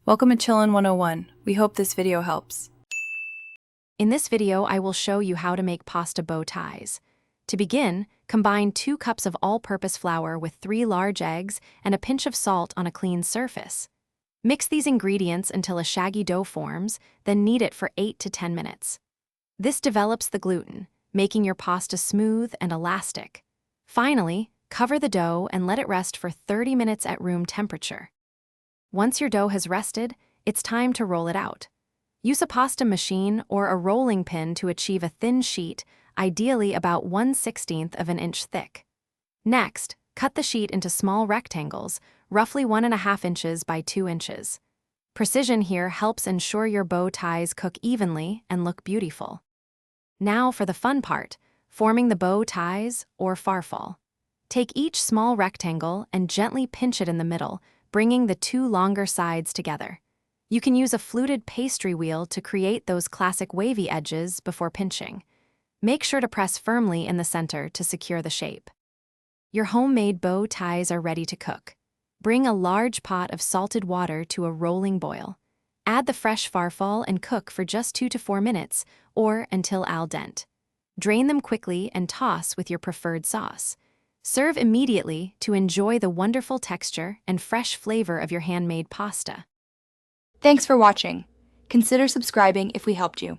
Welcome to Chillin' 101. We hope this video helps. In this video, I will show you how to make pasta bow ties. To begin, combine 2 cups of all-purpose flour with 3 large eggs and a pinch of salt on a clean surface. Mix these ingredients until a shaggy dough forms, then knead it for 8 to 10 minutes. This develops the gluten, making your pasta smooth and elastic. Finally, cover the dough and let it rest for 30 minutes at room temperature. Once your dough has rested, it's time to roll it out. Use a pasta machine or a rolling pin to achieve a thin sheet, ideally about 1/16 of an inch thick. Next, cut the sheet into small rectangles, roughly 1.5 inches by 2 inches. Precision here helps ensure your bow ties cook evenly and look beautiful. Now for the fun part, forming the bow ties or farfal. Take each small rectangle and gently pinch it in the middle, bringing the 2 longer sides together. You can use a fluted pastry wheel to create those classic wavy edges before pinching. Make sure to press firmly in the center to secure the shape. Your homemade bow ties are ready to cook. Bring a large pot of salted water to a rolling boil. Add the fresh farfal and cook for just 2 to 4 minutes, or until al dente. Drain them quickly and toss with your preferred sauce. Serve immediately to enjoy the wonderful texture and fresh flavor of your handmade pasta. Thanks for watching. Consider subscribing if we helped you.